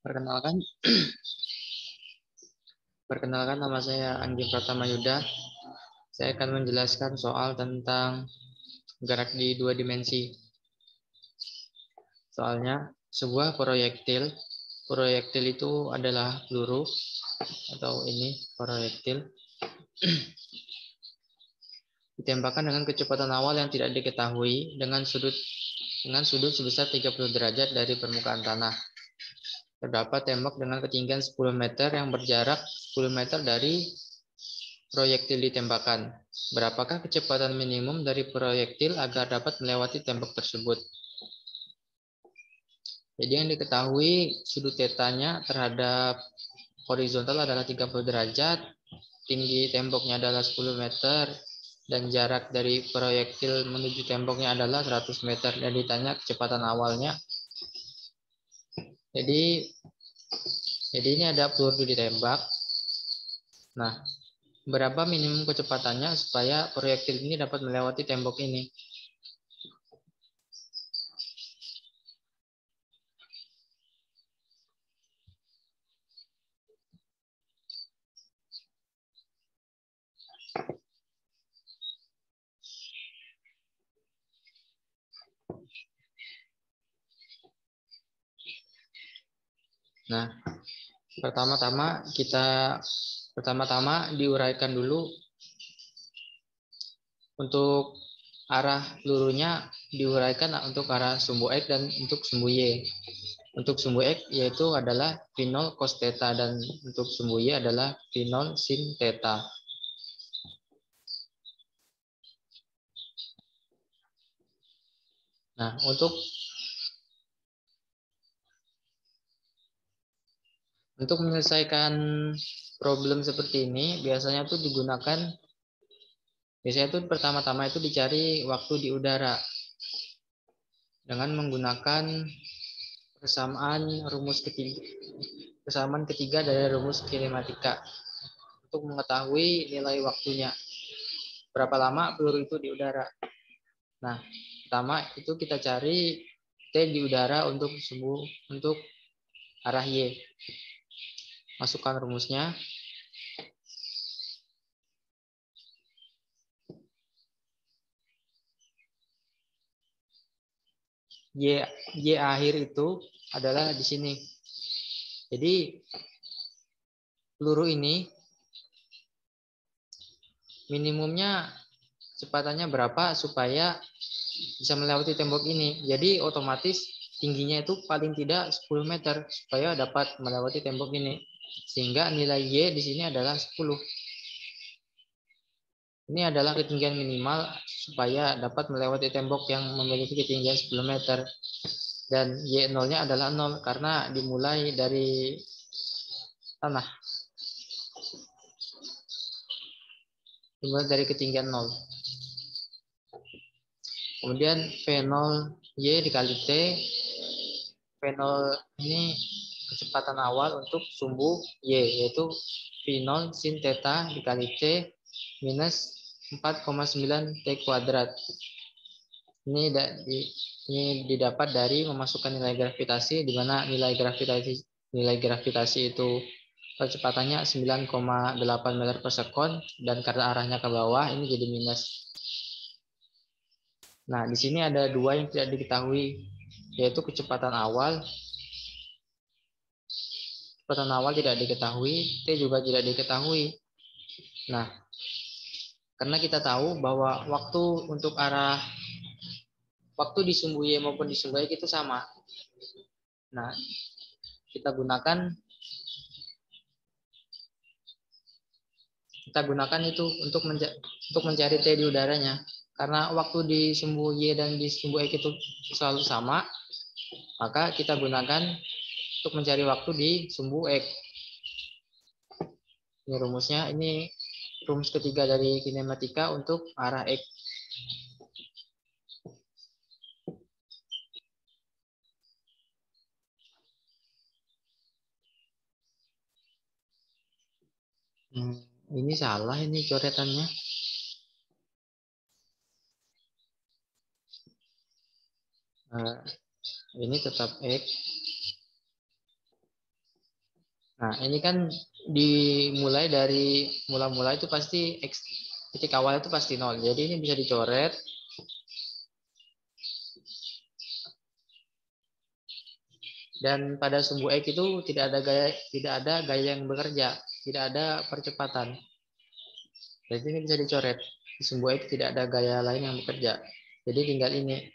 Perkenalkan, nama saya Anggi Pratama Yuda. Saya akan menjelaskan soal tentang gerak di dua dimensi. Soalnya, sebuah proyektil itu adalah peluru, atau ini proyektil, ditembakkan dengan kecepatan awal yang tidak diketahui dengan sudut sebesar 30 derajat dari permukaan tanah. Terdapat tembok dengan ketinggian 10 meter yang berjarak 10 meter dari proyektil ditembakkan. Berapakah kecepatan minimum dari proyektil agar dapat melewati tembok tersebut? Jadi yang diketahui sudut tetanya terhadap horizontal adalah 30 derajat, tinggi temboknya adalah 10 meter, dan jarak dari proyektil menuju temboknya adalah 100 meter. Dan ditanya kecepatan awalnya. Jadi ini ada peluru ditembak. Nah, berapa minimum kecepatannya supaya proyektil ini dapat melewati tembok ini? Nah, pertama-tama diuraikan dulu untuk arah pelurunya, diuraikan untuk arah sumbu X dan untuk sumbu Y. Untuk sumbu X yaitu adalah V0 cos theta dan untuk sumbu Y adalah V0 sin theta. Nah, untuk menyelesaikan problem seperti ini biasanya pertama-tama itu dicari waktu di udara dengan menggunakan persamaan ketiga dari rumus kinematika untuk mengetahui nilai waktunya. Berapa lama peluru itu di udara. Nah, pertama itu kita cari T di udara untuk arah Y. Masukkan rumusnya. Y akhir itu adalah di sini. Jadi peluru ini minimumnya kecepatannya berapa supaya bisa melewati tembok ini. Jadi otomatis tingginya itu paling tidak 10 meter supaya dapat melewati tembok ini. Sehingga nilai Y di sini adalah 10. Ini adalah ketinggian minimal supaya dapat melewati tembok yang memiliki ketinggian 10 meter. Dan Y0-nya adalah 0 karena dimulai dari tanah. Dimulai dari ketinggian 0. Kemudian V0Y dikali T. V0 ini kecepatan awal untuk sumbu Y, yaitu V0 sin theta dikali T minus 4,9 T kuadrat. Ini didapat dari memasukkan nilai gravitasi, di mana nilai gravitasi itu kecepatannya 9,8 meter per sekon, dan karena arahnya ke bawah ini jadi minus. Nah, di sini ada dua yang tidak diketahui, yaitu kecepatan awal. Kecepatan awal tidak diketahui, T juga tidak diketahui. Nah, karena kita tahu bahwa waktu di sumbu Y maupun di sumbu X itu sama. Nah, kita gunakan itu untuk mencari T di udaranya. Karena waktu di sumbu Y dan di sumbu X itu selalu sama, maka kita gunakan untuk mencari waktu di sumbu X. Ini rumusnya, ini rumus ketiga dari kinematika untuk arah X. Ini salah ini coretannya. Ini tetap X. Nah, ini kan dimulai dari mula-mula itu pasti X, titik awal itu pasti 0. Jadi ini bisa dicoret. Dan pada sumbu X itu tidak ada gaya yang bekerja, tidak ada percepatan. Jadi ini bisa dicoret. Di sumbu X tidak ada gaya lain yang bekerja. Jadi tinggal ini.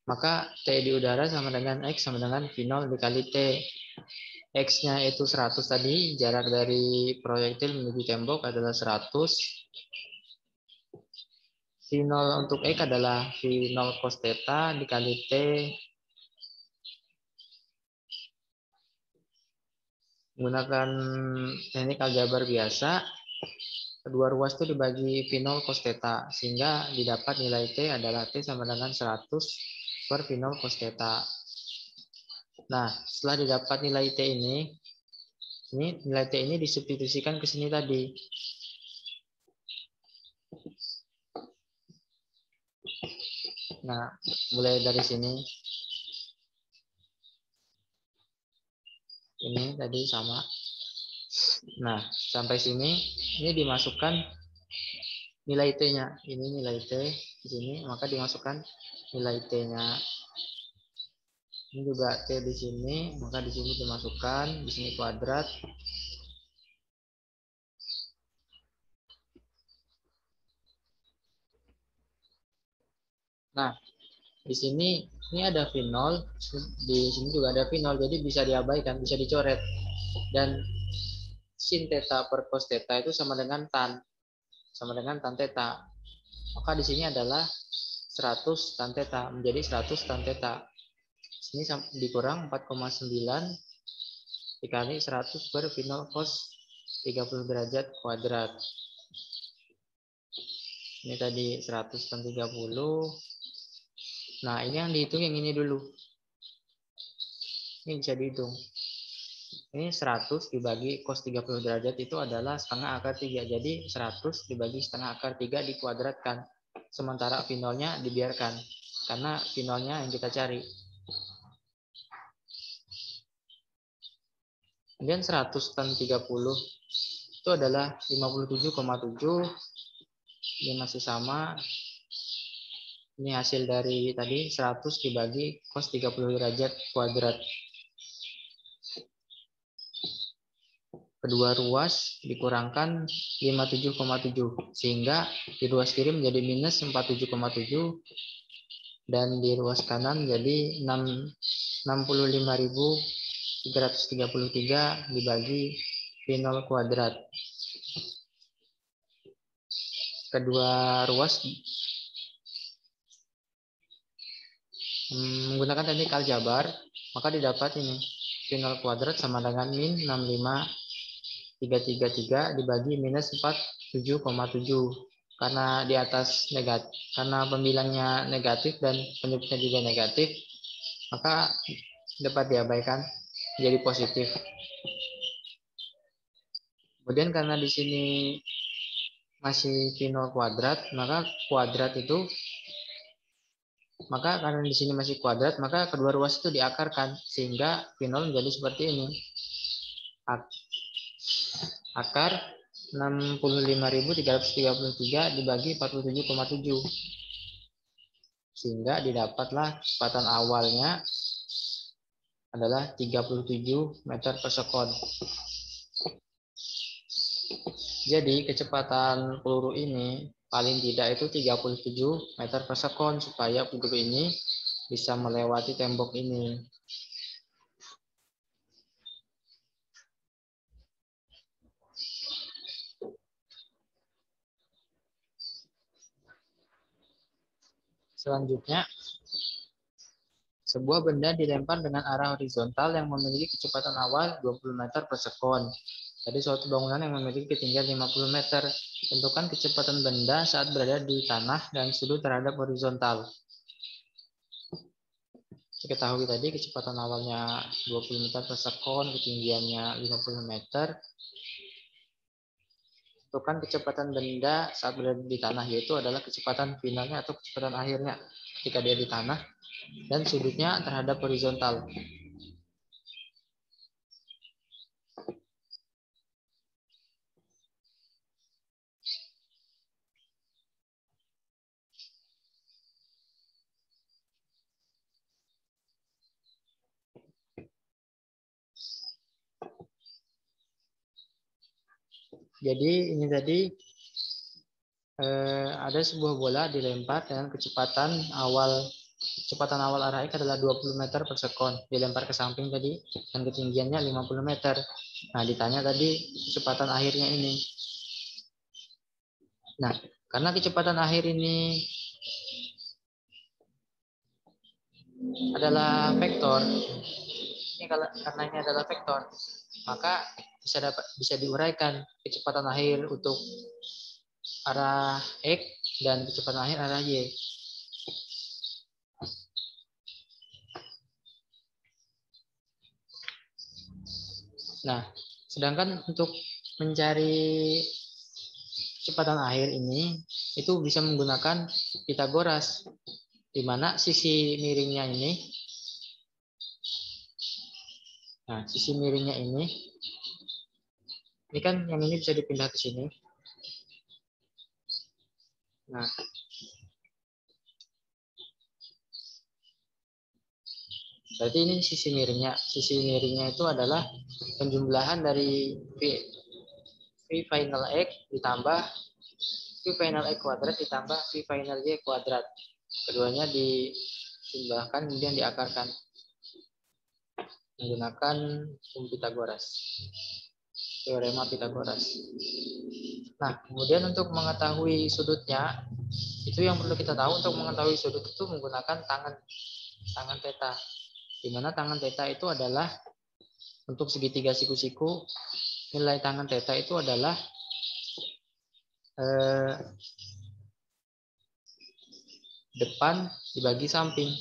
Maka T di udara sama dengan X sama dengan V0 dikali T. X-nya itu 100 tadi, jarak dari proyektil menuju tembok adalah 100. V0 untuk X adalah V0 cos theta dikali T. Menggunakan teknik aljabar biasa, kedua ruas itu dibagi V0 cos theta, sehingga didapat nilai T adalah T sama dengan 100 per V0 cos theta. Nah, setelah didapat nilai T ini nilai T ini disubstitusikan ke sini tadi. Nah, mulai dari sini. Ini tadi sama. Nah, sampai sini ini dimasukkan nilai T-nya. Ini nilai T di sini, maka dimasukkan nilai T-nya. Ini juga T di sini, maka di sini dimasukkan, di sini kuadrat. Nah, di sini ini ada V0, di sini juga ada V0, jadi bisa diabaikan, bisa dicoret. Dan sin theta per cos theta itu sama dengan tan theta. Maka di sini adalah 100 tan theta, menjadi 100 tan theta. Ini dikurang 4,9 dikali 100 per V0 cos 30 derajat kuadrat. Ini tadi 100 tan 30. Nah, ini yang dihitung yang ini dulu. Ini bisa dihitung. Ini 100 dibagi cos 30 derajat itu adalah setengah akar 3. Jadi 100 dibagi setengah akar 3 dikuadratkan. Sementara V0-nya dibiarkan. Karena V0-nya yang kita cari. Kemudian 100 tan 30 itu adalah 57,7. Ini masih sama. Ini hasil dari tadi 100 dibagi cos 30 derajat kuadrat. Kedua ruas dikurangkan 57,7 sehingga di ruas kiri menjadi minus 47,7 dan di ruas kanan jadi 65.333 dibagi V0 kuadrat. Kedua ruas menggunakan teknik aljabar, maka didapat ini V0 kuadrat sama dengan min 65.333 dibagi minus 47,7. Karena di atas negatif, karena pembilangnya negatif dan penyebutnya juga negatif, maka dapat diabaikan jadi positif. Kemudian karena di sini masih V0 kuadrat, maka karena di sini masih kuadrat, maka kedua ruas itu diakarkan sehingga V0 menjadi seperti ini. Akar 65.333 dibagi 47,7. Sehingga didapatlah kecepatan awalnya adalah 37 meter per sekon. Jadi kecepatan peluru ini paling tidak itu 37 meter per sekon supaya peluru ini bisa melewati tembok ini. Selanjutnya, sebuah benda dilempar dengan arah horizontal yang memiliki kecepatan awal 20 meter per sekon. Jadi suatu bangunan yang memiliki ketinggian 50 meter. Tentukan kecepatan benda saat berada di tanah dan sudut terhadap horizontal. Diketahui tadi kecepatan awalnya 20 meter per sekon, ketinggiannya 50 meter. Tentukan kecepatan benda saat berada di tanah, yaitu adalah kecepatan finalnya atau kecepatan akhirnya. ketika dia di tanah, dan sudutnya terhadap horizontal. Jadi ini tadi ada sebuah bola dilempar dengan kecepatan awal arah X adalah 20 meter per sekon, dilempar ke samping tadi dan ketinggiannya 50 meter. Nah, ditanya tadi kecepatan akhirnya ini. Nah, karena kecepatan akhir ini adalah vektor, karena ini adalah vektor, maka bisa diuraikan kecepatan akhir untuk arah X dan kecepatan akhir arah Y. Nah, sedangkan untuk mencari kecepatan akhir ini itu bisa menggunakan Pitagoras, di mana sisi miringnya ini, nah sisi miringnya ini kan yang ini bisa dipindah ke sini. Nah, berarti ini sisi miringnya. Sisi miringnya itu adalah penjumlahan dari V final X ditambah V final X kuadrat ditambah V final Y kuadrat. Keduanya dijumlahkan kemudian diakarkan menggunakan Pitagoras, teorema Pitagoras. Nah, kemudian untuk mengetahui sudutnya, itu yang perlu kita tahu, untuk mengetahui sudut itu menggunakan tangan theta. Di mana tangan theta itu adalah untuk segitiga siku-siku, nilai tangan theta itu adalah depan dibagi samping.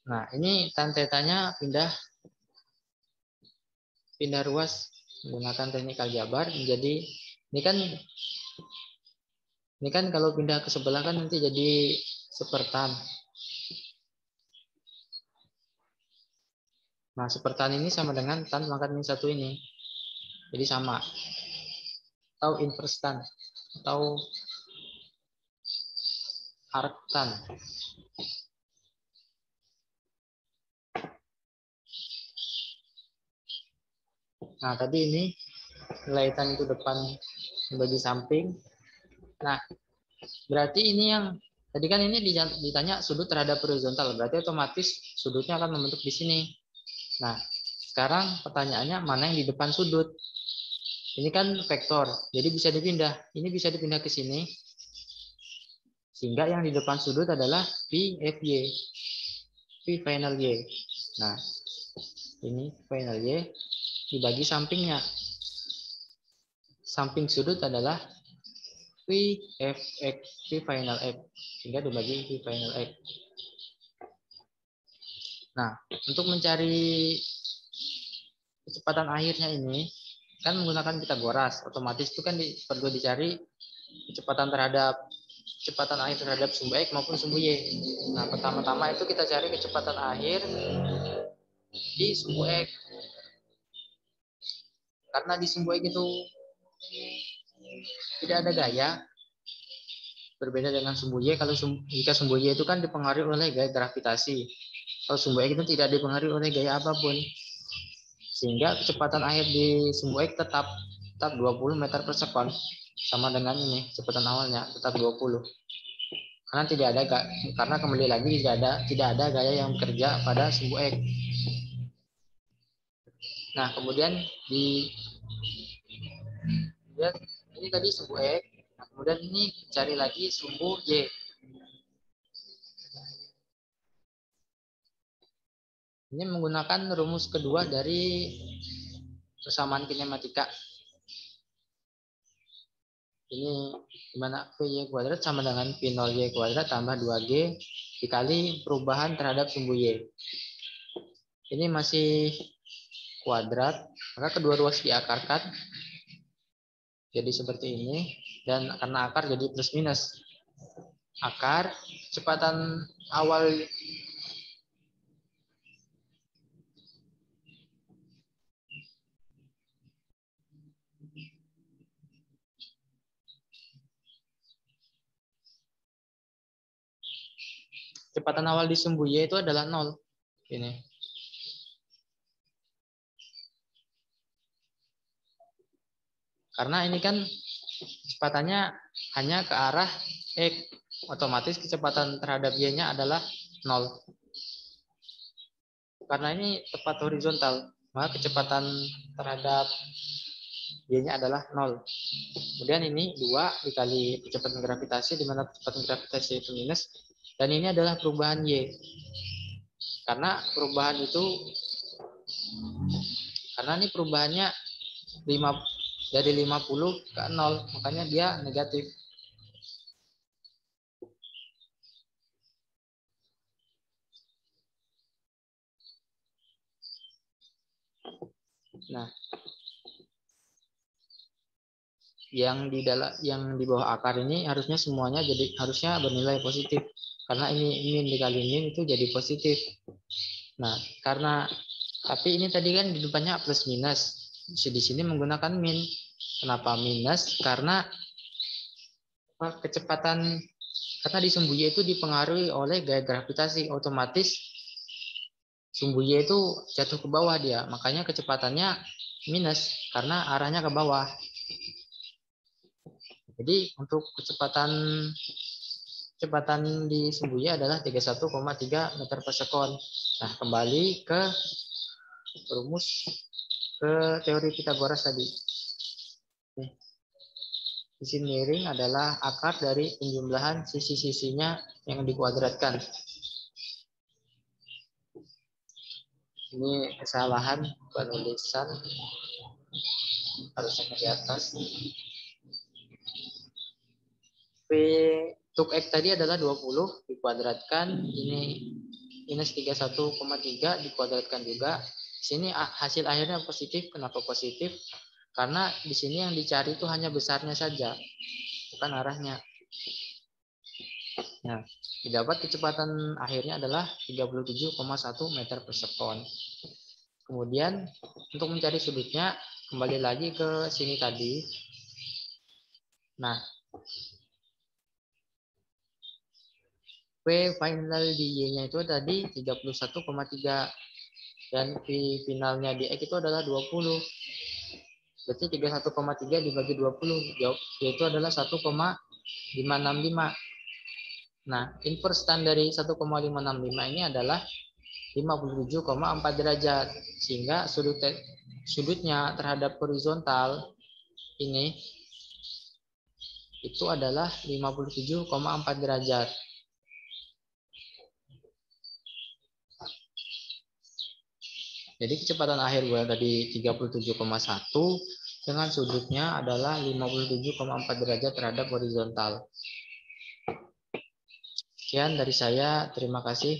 Nah, ini tan tetanya pindah ruas menggunakan teknik aljabar menjadi ini kan kalau pindah ke sebelah kan nanti jadi sepertan. Nah, sepertan ini sama dengan tan pangkat min 1 ini. Jadi sama. Atau inverse tan atau arc tan. Nah, tadi ini nilai tan itu depan bagi samping. Nah, berarti ini yang tadi kan ini ditanya sudut terhadap horizontal, berarti otomatis sudutnya akan membentuk di sini. Nah, sekarang pertanyaannya mana yang di depan sudut? Ini kan vektor, jadi bisa dipindah. Ini bisa dipindah ke sini, sehingga yang di depan sudut adalah VFY, V final Y. Nah, ini final Y dibagi sampingnya. Samping sudut adalah VFX, V final X, sehingga dibagi V final X. Nah, untuk mencari kecepatan akhirnya ini kan menggunakan Pitagoras, otomatis itu kan perlu dicari kecepatan akhir terhadap sumbu X maupun sumbu Y. Nah, pertama-tama itu kita cari kecepatan akhir di sumbu X. Karena di sumbu X itu tidak ada gaya, berbeda dengan sumbu Y. Jika sumbu Y itu kan dipengaruhi oleh gaya gravitasi. Kalau sumbu X itu tidak dipengaruhi oleh gaya apapun. Sehingga kecepatan akhir di sumbu X tetap 20 meter per sekon. Sama dengan ini, kecepatan awalnya tetap 20. Karena kembali lagi tidak ada gaya yang bekerja pada sumbu X. Nah, kemudian ini tadi sumbu X. Nah, kemudian ini cari lagi sumbu Y. Ini menggunakan rumus kedua dari persamaan kinematika. Ini dimana VY kuadrat sama dengan V0 Y kuadrat tambah 2G dikali perubahan terhadap sumbu Y. Ini masih kuadrat, maka kedua ruas diakarkan. jadi seperti ini, dan karena akar jadi plus minus. Akar kecepatan awal di sumbu Y itu adalah 0. Ini. Karena ini kan kecepatannya hanya ke arah X, otomatis kecepatan terhadap Y-nya adalah 0. Karena ini tepat horizontal, maka kecepatan terhadap Y-nya adalah 0. Kemudian ini 2 dikali kecepatan gravitasi, di mana kecepatan gravitasi itu minus, dan ini adalah perubahan Y. Karena perubahan itu, karena ini perubahannya dari 50 ke 0, makanya dia negatif. Nah, yang di bawah akar ini harusnya semuanya harusnya bernilai positif, karena ini min dikali min itu jadi positif. Nah, tapi ini tadi kan di depannya plus minus, di sini menggunakan min. Kenapa minus? Karena karena di sumbu Y itu dipengaruhi oleh gaya gravitasi, otomatis sumbu Y itu jatuh ke bawah dia, makanya kecepatannya minus karena arahnya ke bawah. Jadi untuk kecepatan di sumbu Y adalah 31,3 meter per sekon. Nah, kembali ke rumus ke teori Pitagoras tadi. Sisi miring adalah akar dari penjumlahan sisi-sisinya yang dikuadratkan. Ini kesalahan penulisan, harusnya di atas. V untuk X tadi adalah 20 dikuadratkan, ini minus 31,3 dikuadratkan juga. Sini hasil akhirnya positif. Kenapa positif? Karena di sini yang dicari itu hanya besarnya saja, bukan arahnya. Nah, didapat kecepatan akhirnya adalah 37,1 meter per sekon. Kemudian untuk mencari sudutnya, kembali lagi ke sini tadi. Nah, V final di Y-nya itu tadi 31,3 dan V finalnya di X itu adalah 20. Berarti 31,3 dibagi 20 yaitu adalah 1,565. Nah, inverse tan dari 1,565 ini adalah 57,4 derajat, sehingga sudutnya terhadap horizontal ini itu adalah 57,4 derajat. Jadi kecepatan akhir bulan tadi 37,1 dengan sudutnya adalah 57,4 derajat terhadap horizontal. Sekian dari saya, terima kasih.